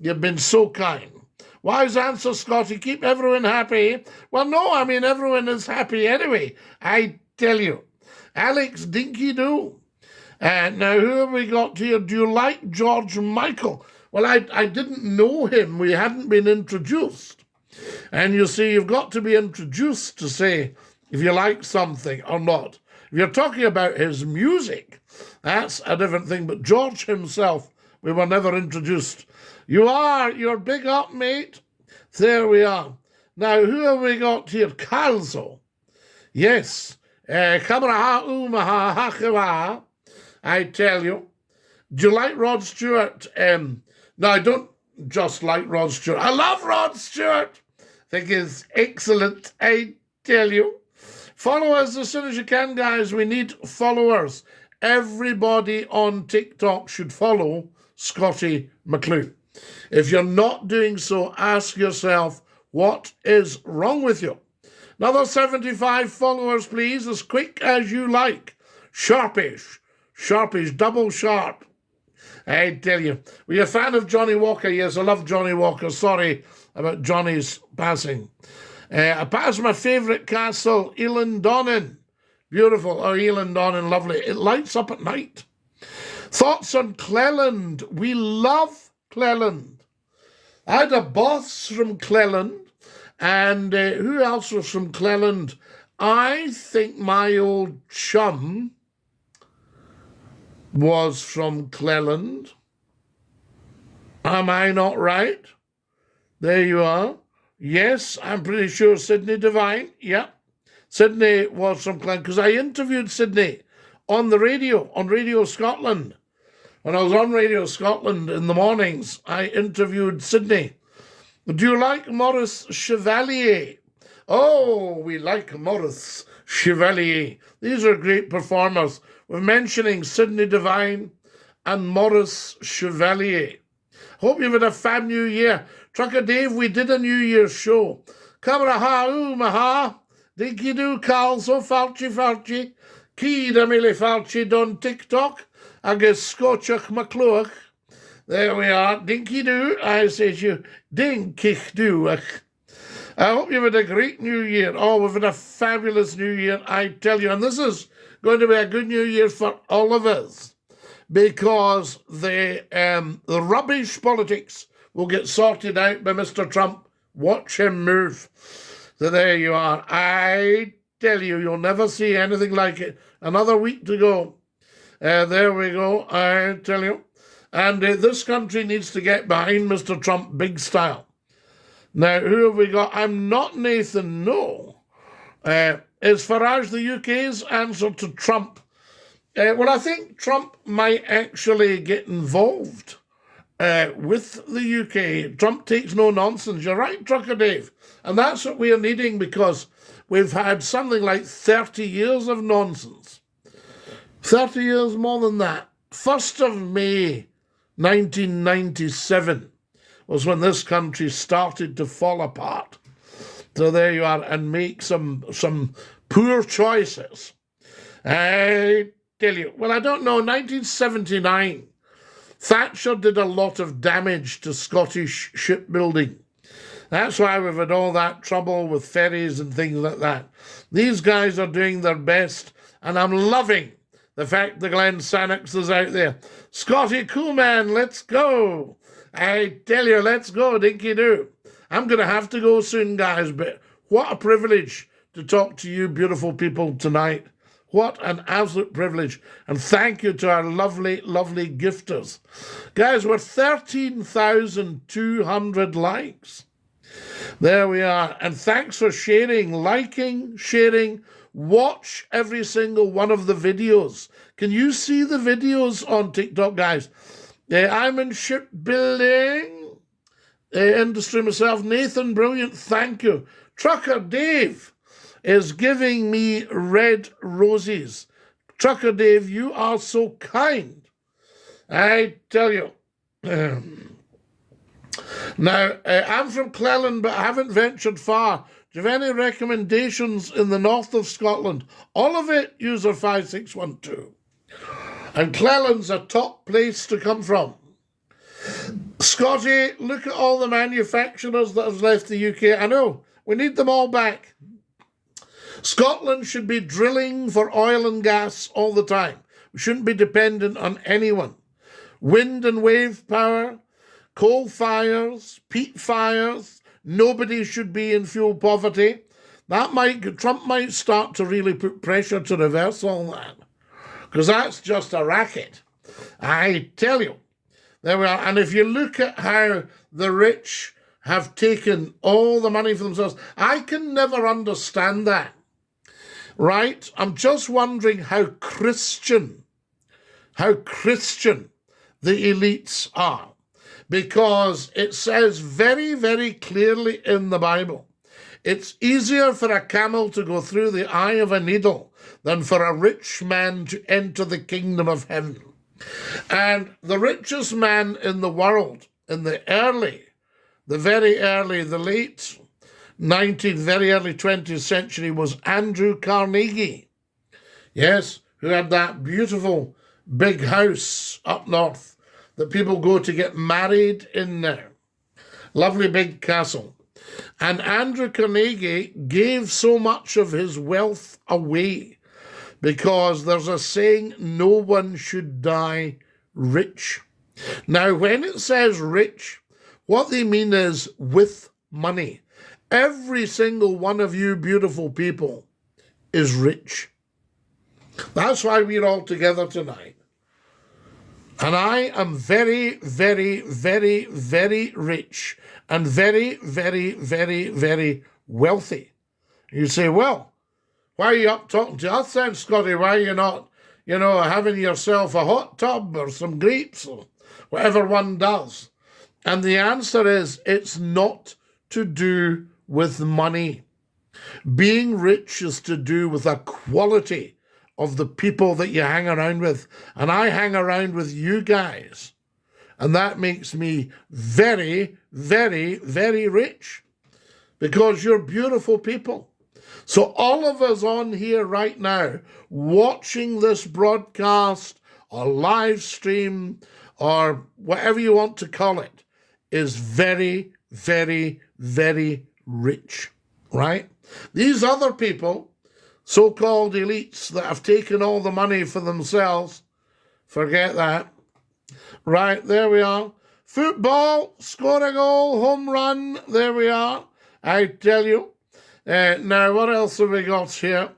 you've been so kind. Wise answer, Scottie. Keep everyone happy. Well, no, I mean, everyone is happy anyway. I tell you. Alex Dinky do. Now, who have we got here? Do you like George Michael? Well, I didn't know him. We hadn't been introduced. And you see, you've got to be introduced to say if you like something or not. If you're talking about his music, that's a different thing. But George himself, we were never introduced. You're big up, mate. There we are. Now, who have we got here? Calzo. Yes. Kamaraha Umaha Hakewa. I tell you. Do you like Rod Stewart? No, I don't just like Rod Stewart. I love Rod Stewart. I think he's excellent. I tell you. Follow us as soon as you can, guys. We need followers. Everybody on TikTok should follow Scottie McClue. If you're not doing so, ask yourself, What is wrong with you? Another 75 followers, please, as quick as you like. Sharpish, double sharp. I tell you. Were you a fan of Johnny Walker? Yes, I love Johnny Walker. Sorry about Johnny's passing. I passed my favourite castle, Elandonnan. Beautiful. Oh, Elandonnan, lovely. It lights up at night. Thoughts on Cleland? We love Cleland. I had a boss from Cleland. And who else was from Cleland? I think my old chum was from Cleland. Am I not right? There you are. Yes, I'm pretty sure Sydney Devine. Yeah. Sydney was from Cleland because I interviewed Sydney on the radio, on Radio Scotland. When I was on Radio Scotland in the mornings, I interviewed Sydney. Do you like Maurice Chevalier? Oh, we like Maurice Chevalier. These are great performers. We're mentioning Sydney Devine and Maurice Chevalier. Hope you've had a fab new year. Trucker Dave, we did a New Year's show. Camera maha, dinky do Carl, so falchi, Kida mili falchi don TikTok, agus Scotchach McCLUE. There we are. Dinky do. I say to you, dinkich do. I hope you've had a great new year. Oh, we've had a fabulous new year, I tell you. And this is going to be a good new year for all of us because the rubbish politics will get sorted out by Mr. Trump. Watch him move. So there you are. I tell you, you'll never see anything like it. Another week to go. There we go. I tell you. And this country needs to get behind Mr. Trump big style. Now, who have we got? I'm not Nathan, no. Is Farage the UK's answer to Trump? Well, I think Trump might actually get involved with the UK. Trump takes no nonsense. You're right, Trucker Dave. And that's what we are needing because we've had something like 30 years of nonsense. 30 years more than that. 1st of May, 1997 was when this country started to fall apart. So there you are, and make some poor choices. I tell you, well, I don't know, 1979, Thatcher did a lot of damage to Scottish shipbuilding. That's why we've had all that trouble with ferries and things like that. These guys are doing their best, and I'm loving the fact that Glenn Sannox is out there. Scottie, cool man, let's go. I tell you, let's go, dinky do. I'm going to have to go soon, guys, but what a privilege to talk to you beautiful people tonight. What an absolute privilege. And thank you to our lovely, lovely gifters. Guys, we're 13,200 likes. There we are. And thanks for sharing, liking, sharing. Watch every single one of the videos. Can you see the videos on TikTok, guys? I'm in shipbuilding industry myself. Nathan, brilliant. Thank you. Trucker Dave is giving me red roses. Trucker Dave, you are so kind. I tell you. Now, I'm from Cleland, but I haven't ventured far. Do you have any recommendations in the north of Scotland? All of it, user 5612. And Cleland's a top place to come from. Scottie, look at all the manufacturers that have left the UK. I know, we need them all back. Scotland should be drilling for oil and gas all the time. We shouldn't be dependent on anyone. Wind and wave power, coal fires, peat fires. Nobody should be in fuel poverty. Trump might start to really put pressure to reverse all that. Because that's just a racket. I tell you. There we are. And if you look at how the rich have taken all the money for themselves, I can never understand that. Right? I'm just wondering how Christian the elites are. Because it says very, very clearly in the Bible, it's easier for a camel to go through the eye of a needle than for a rich man to enter the kingdom of heaven. And the richest man in the world, in the late 19th, very early 20th century was Andrew Carnegie. Yes, who had that beautiful big house up north that people go to get married in there. Lovely big castle. And Andrew Carnegie gave so much of his wealth away because there's a saying, no one should die rich. Now, when it says rich, what they mean is with money. Every single one of you beautiful people is rich. That's why we're all together tonight. And I am very, very, very, very rich and very, very, very, very wealthy. You say, well, why are you up talking to us then, Scottie? Why are you not, having yourself a hot tub or some grapes or whatever one does? And the answer is, it's not to do with money. Being rich is to do with a quality of the people that you hang around with. And I hang around with you guys. And that makes me very, very, very rich because you're beautiful people. So all of us on here right now, watching this broadcast or live stream or whatever you want to call it, is very, very, very rich, right? These other people, so-called elites that have taken all the money for themselves, forget that. Right, there we are. Football, score a goal, home run, there we are. I tell you. Now, what else have we got here?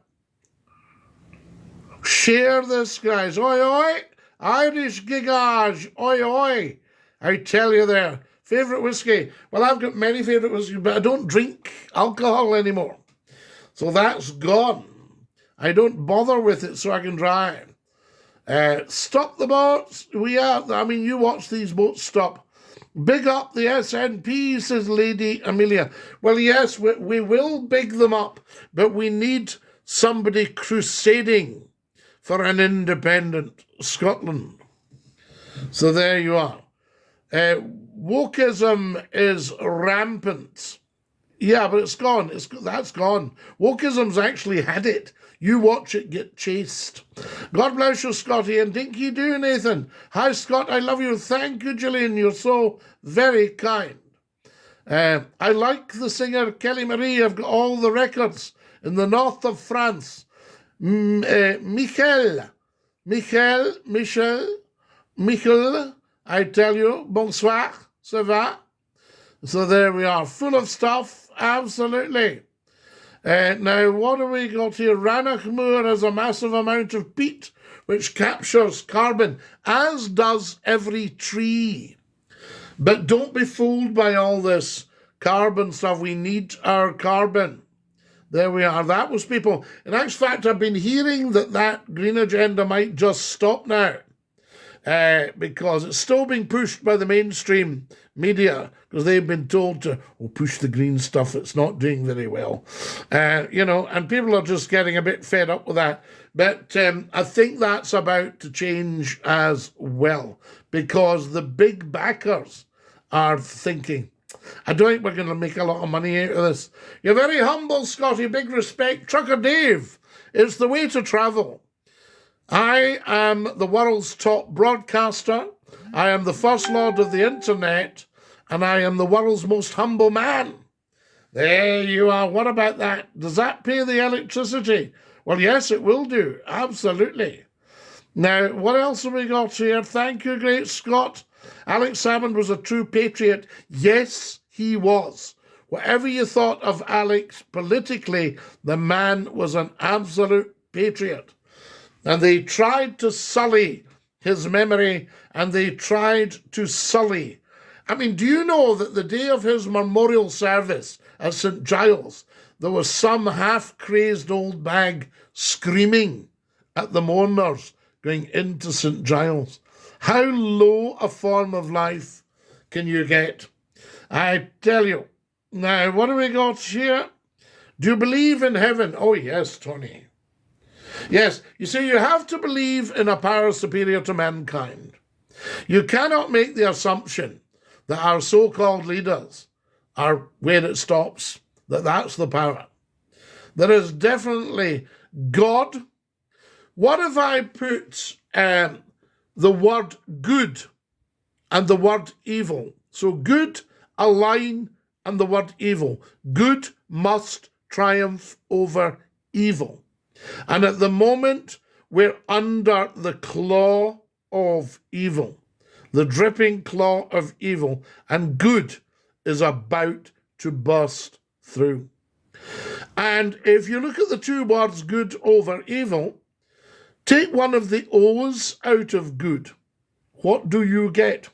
Share this, guys. Oi, oi. Irish giggage. Oi, oi. I tell you there. Favourite whiskey? Well, I've got many favourite whiskey, but I don't drink alcohol anymore. So that's gone. I don't bother with it so I can drive. Stop the boats. You watch these boats stop. Big up the SNP, says Lady Amelia. Well, yes, we will big them up, but we need somebody crusading for an independent Scotland. So there you are. Wokeism is rampant. Yeah, but it's gone. That's gone. Wokeism's actually had it. You watch it get chased. God bless you, Scottie, and dinky do, Nathan. Hi, Scott, I love you. Thank you, Gillian. You're so very kind. I like the singer Kelly Marie. I've got all the records in the north of France. Michel, I tell you, bonsoir, ça va? So there we are, full of stuff, absolutely. Now, what have we got here? Rannoch Moor has a massive amount of peat, which captures carbon, as does every tree. But don't be fooled by all this carbon stuff. We need our carbon. There we are. That was people. In actual fact, I've been hearing that green agenda might just stop now. Because it's still being pushed by the mainstream media, because they've been told to push the green stuff. It's not doing very well. And people are just getting a bit fed up with that. But I think that's about to change as well, because the big backers are thinking, I don't think we're going to make a lot of money out of this. You're very humble, Scottie. Big respect. Trucker Dave, it's the way to travel. I am the world's top broadcaster. I am the first lord of the internet, and I am the world's most humble man. There you are. What about that? Does that pay the electricity? Well, yes, it will do. Absolutely. Now, what else have we got here? Thank you, great Scott. Alex Salmond was a true patriot. Yes, he was. Whatever you thought of Alex politically, the man was an absolute patriot. And they tried to sully his memory, and they tried to sully. I mean, do you know that the day of his memorial service at St. Giles, there was some half-crazed old bag screaming at the mourners going into St. Giles? How low a form of life can you get? I tell you. Now, what do we got here? Do you believe in heaven? Oh, yes, Tony. Yes, you see, you have to believe in a power superior to mankind. You cannot make the assumption that our so-called leaders are where it stops, that's the power. There is definitely God. What if I put the word good and the word evil? So good, a line, and the word evil. Good must triumph over evil. And at the moment, we're under the claw of evil, the dripping claw of evil, and good is about to burst through. And if you look at the two words, good over evil, take one of the O's out of good. What do you get?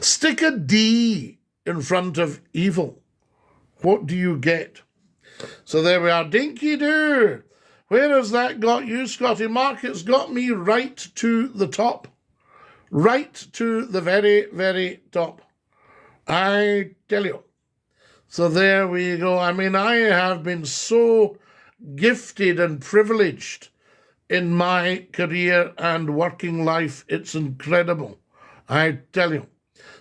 Stick a D in front of evil. What do you get? So there we are. Dinky-doo. Where has that got you, Scottie? Mark, it's got me right to the top. Right to the very, very top. I tell you. So there we go. I mean, I have been so gifted and privileged in my career and working life. It's incredible. I tell you.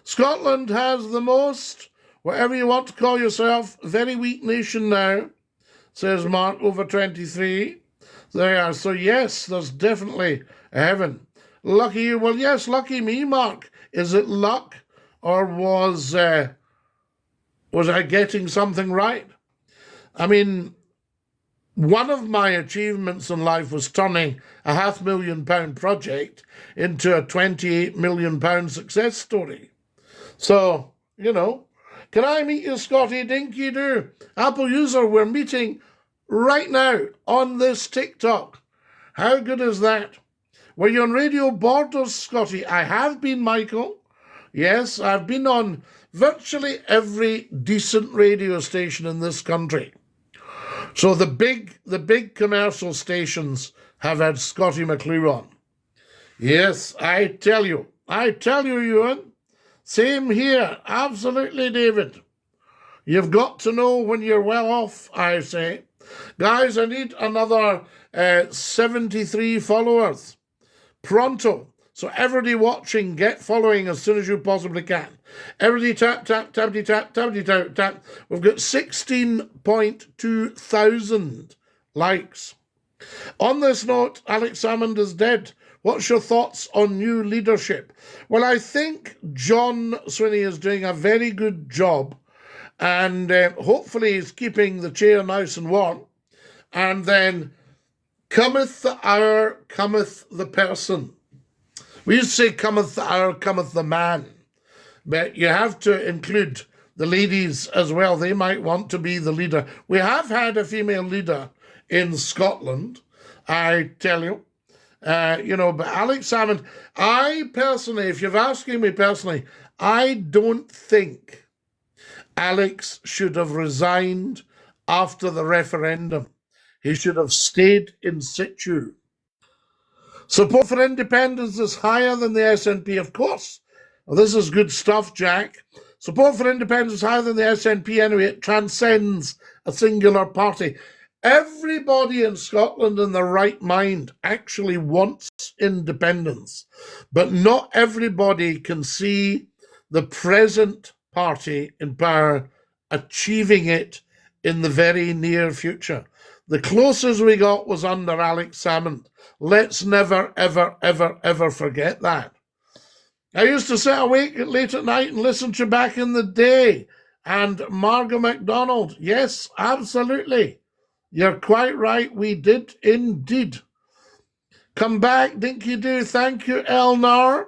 Scotland has the most, whatever you want to call yourself, very weak nation now, says Mark, over 23. There are. So yes, there's definitely a heaven. Lucky you. Well, yes, lucky me, Mark. Is it luck, or was I getting something right? I mean, one of my achievements in life was turning a £500,000 project into a £28 million success story. So, you know, can I meet you, Scottie? Dinky-doo. Apple user, we're meeting right now on this TikTok. How good is that? Were you on Radio Borders, Scottie? I have been, Michael. Yes, I've been on virtually every decent radio station in this country. So the big commercial stations have had Scottie McCLUE on. Yes, I tell you, Ewan. Same here. Absolutely, David. You've got to know when you're well off, I say. Guys, I need another 73 followers. Pronto. So everybody watching, get following as soon as you possibly can. Everybody tap, tap, tappity, tap, tappity, tap, tap. We've got 16.2 thousand likes. On this note, Alex Salmond is dead. What's your thoughts on new leadership? Well, I think John Swinney is doing a very good job, and hopefully he's keeping the chair nice and warm. And then cometh the hour, cometh the person. We used to say cometh the hour, cometh the man. But you have to include the ladies as well. They might want to be the leader. We have had a female leader in Scotland, I tell you. But Alex Salmond, I personally, if you're asking me personally, I don't think Alex should have resigned after the referendum. He should have stayed in situ. Support for independence is higher than the SNP, of course. Well, this is good stuff, Jack. Support for independence is higher than the SNP anyway. It transcends a singular party. Everybody in Scotland in their right mind actually wants independence, but not everybody can see the present party in power achieving it in the very near future. The closest we got was under Alex Salmond. Let's never, ever, ever, ever forget that. I used to sit awake late at night and listen to you back in the day. And Margot MacDonald, yes, absolutely. You're quite right, we did indeed. Come back, Dinky-doo. Thank you, Elnar.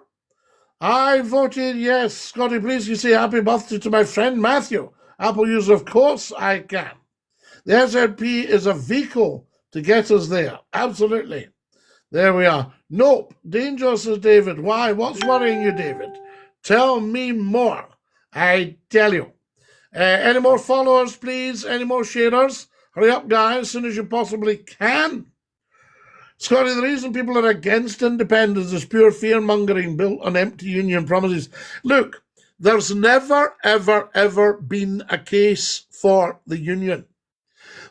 I voted yes. Scottie, please you say happy birthday to my friend Matthew. Apple user, of course I can. The SNP is a vehicle to get us there. Absolutely. There we are. Nope. Dangerous, says David. Why? What's worrying you, David? Tell me more. I tell you. Any more followers, please? Any more sharers? Hurry up, guys, as soon as you possibly can. Scottie, the reason people are against independence is pure fear-mongering built on empty union promises. Look, there's never, ever, ever been a case for the union.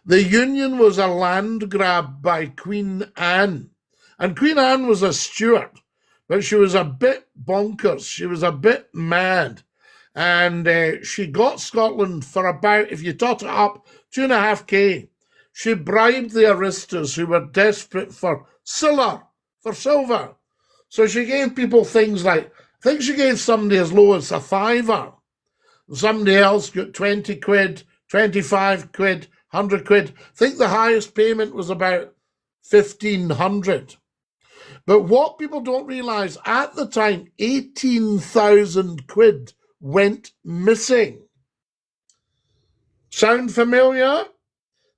The union was a land grab by Queen Anne. And Queen Anne was a Stuart, but she was a bit bonkers. She was a bit mad. And she got Scotland for about, if you tot it up, 2.5K. She bribed the aristas who were desperate for silver. So she gave people things like, I think she gave somebody as low as a fiver. Somebody else got 20 quid, 25 quid, 100 quid. I think the highest payment was about 1,500. But what people don't realise, at the time, 18,000 quid went missing. Sound familiar?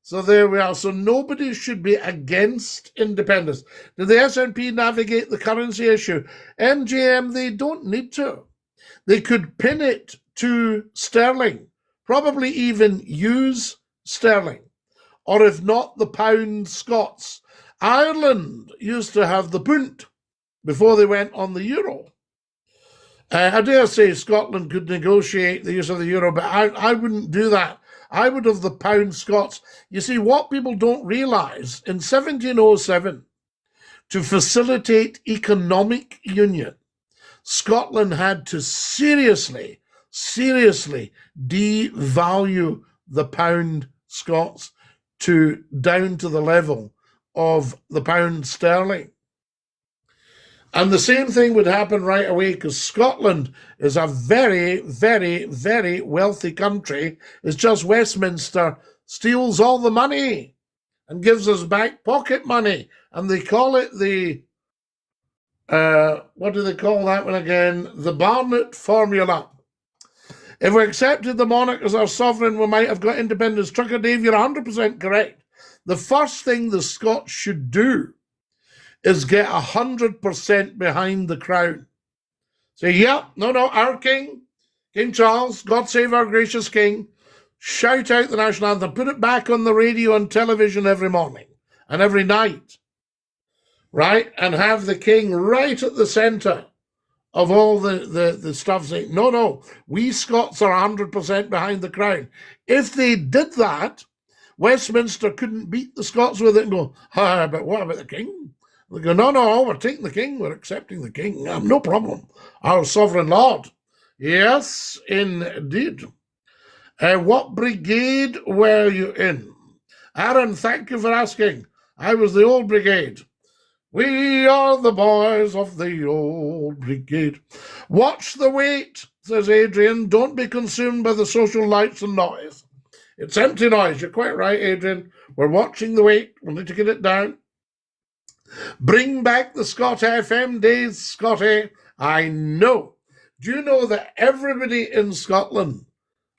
So there we are. So nobody should be against independence. Did the SNP navigate the currency issue? MGM, they don't need to. They could pin it to sterling, probably even use sterling, or if not, the pound Scots. Ireland used to have the punt before they went on the euro. I dare say Scotland could negotiate the use of the euro, but I wouldn't do that. I would have the pound Scots. You see, what people don't realise, in 1707, to facilitate economic union, Scotland had to seriously devalue the pound Scots down to the level of the pound sterling. And the same thing would happen right away, because Scotland is a very, very, very wealthy country. It's just Westminster steals all the money and gives us back pocket money. And they call it the, what do they call that one again? The Barnett Formula. If we accepted the monarch as our sovereign, we might have got independence. Trucker Dave, you're 100% correct. The first thing the Scots should do is get 100% behind the crown. Say, yeah, no, our king, King Charles, God save our gracious king. Shout out the national anthem. Put it back on the radio and television every morning and every night, right? And have the king right at the centre of all the stuff. Saying, no, we Scots are 100% behind the crown. If they did that, Westminster couldn't beat the Scots with it and go, but what about the king? They go, no, we're taking the king, we're accepting the king. No problem. Our sovereign lord. Yes, indeed. What brigade were you in? Aaron, thank you for asking. I was the old brigade. We are the boys of the old brigade. Watch the weight, says Adrian. Don't be consumed by the social lights and noise. It's empty noise. You're quite right, Adrian. We're watching the weight. We'll need to get it down. Bring back the Scott FM days, Scottie. I know. Do you know that everybody in Scotland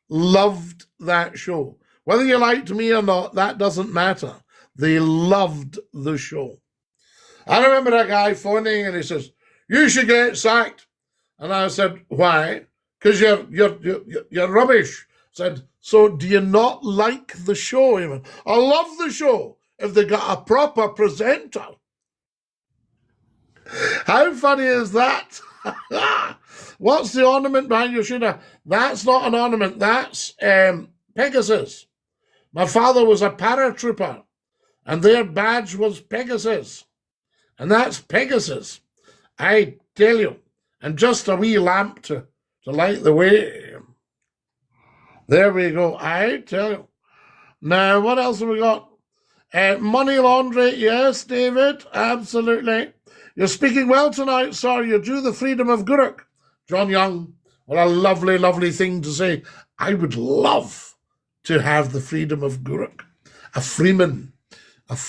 loved that show? Whether you liked me or not, that doesn't matter. They loved the show. I remember a guy phoning and he says, you should get sacked. And I said, why? Because you're rubbish. I said, so do you not like the show? He went, I love the show if they got a proper presenter. How funny is that? What's the ornament behind your shooter? That's not an ornament. That's Pegasus. My father was a paratrooper, and their badge was Pegasus. And that's Pegasus. I tell you. And just a wee lamp to light the way. There we go. I tell you. Now, what else have we got? Money laundry. Yes, David. Absolutely. You're speaking well tonight, sir. You're due the freedom of Guruk. John Young, what a lovely, lovely thing to say. I would love to have the freedom of Guruk. A freeman of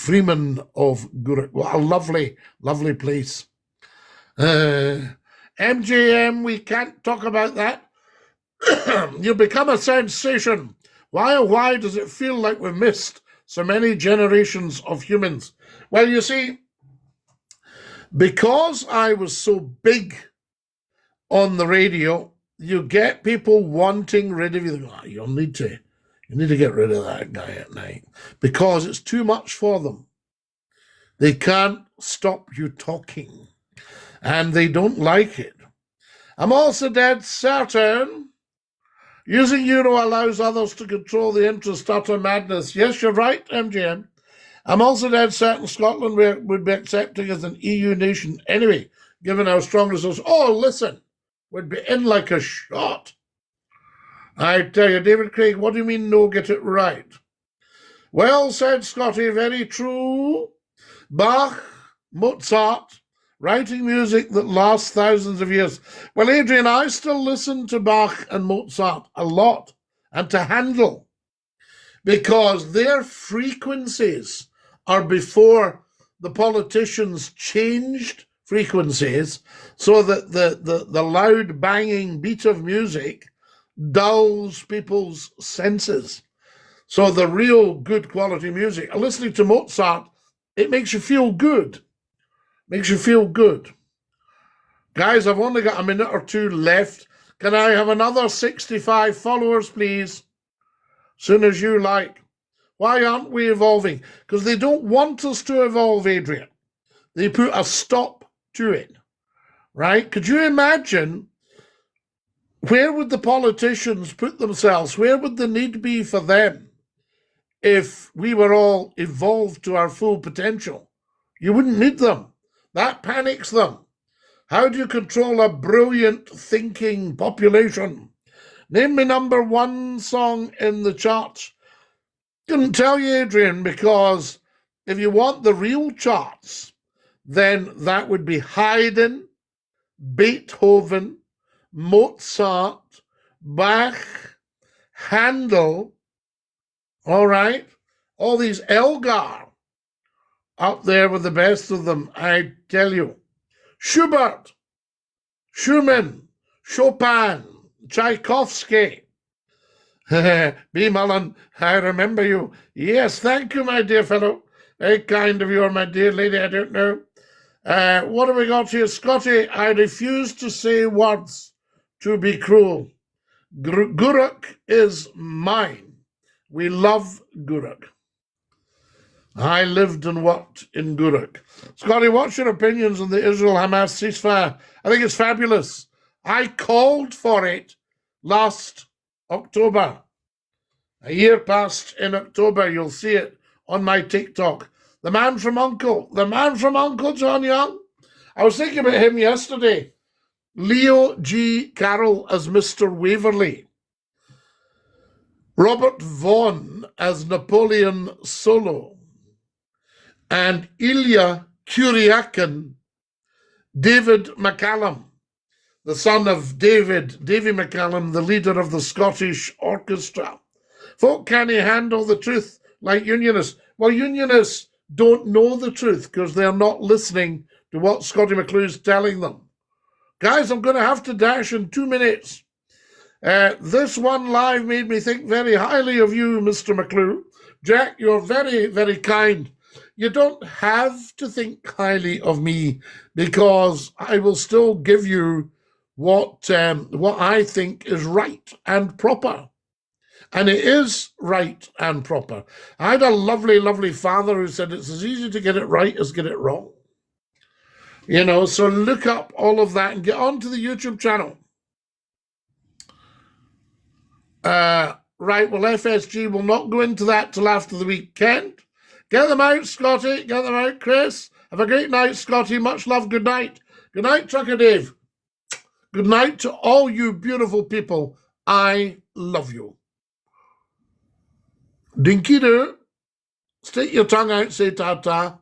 Guruk. What a lovely, lovely place. MJM, we can't talk about that. You become a sensation. Why does it feel like we've missed so many generations of humans? Well, you see, because I was so big on the radio, you get people wanting rid of you. Oh, you need to get rid of that guy at night because it's too much for them. They can't stop you talking and they don't like it. I'm also dead certain using euro allows others to control the interest utter madness. Yes, you're right, MGM. I'm also dead certain Scotland would be accepting as an EU nation anyway, given how strong resources. Oh, listen, we'd be in like a shot. I tell you, David Craig, what do you mean no get it right? Well said, Scottie, very true. Bach, Mozart, writing music that lasts thousands of years. Well, Adrian, I still listen to Bach and Mozart a lot, and to Handel, because their frequencies are before the politicians changed frequencies so that the loud banging beat of music dulls people's senses. So the real good quality music, listening to Mozart, it makes you feel good. Makes you feel good. Guys, I've only got a minute or two left. Can I have another 65 followers, please? Soon as you like. Why aren't we evolving? Because they don't want us to evolve, Adrian. They put a stop to it, right? Could you imagine, where would the politicians put themselves? Where would the need be for them if we were all evolved to our full potential? You wouldn't need them. That panics them. How do you control a brilliant thinking population? Name me number one song in the charts. Couldn't tell you, Adrian, because if you want the real charts, then that would be Haydn, Beethoven, Mozart, Bach, Handel, all right? All these Elgar up there with the best of them, I tell you. Schubert, Schumann, Chopin, Tchaikovsky. B. Mullen, I remember you. Yes, thank you, my dear fellow. Very kind of you, or my dear lady, I don't know. What have we got here? Scottie, I refuse to say words to be cruel. Guruk is mine. We love Guruk. I lived and worked in Guruk. Scottie, what's your opinions on the Israel-Hamas ceasefire? I think it's fabulous. I called for it last October. A year passed in October. You'll see it on my TikTok. The man from Uncle John Young. I was thinking about him yesterday. Leo G. Carroll as Mr. Waverley. Robert Vaughn as Napoleon Solo. And Ilya Kuryakin, David McCallum, the son of Davy McCallum, the leader of the Scottish Orchestra. Folk can't handle the truth like Unionists. Well, Unionists don't know the truth because they're not listening to what Scottie McClue's telling them. Guys, I'm going to have to dash in 2 minutes. This one live made me think very highly of you, Mr. McClue. Jack, you're very, very kind. You don't have to think highly of me because I will still give you what I think is right and proper. And it is right and proper. I had a lovely, lovely father who said it's as easy to get it right as get it wrong. You know, so look up all of that and get onto the YouTube channel. Right, well, FSG will not go into that till after the weekend. Get them out, Scottie. Get them out, Chris. Have a great night, Scottie. Much love. Good night. Good night, Trucker Dave. Good night to all you beautiful people. I love you. Dinky-doo. Stick your tongue out, say ta-ta.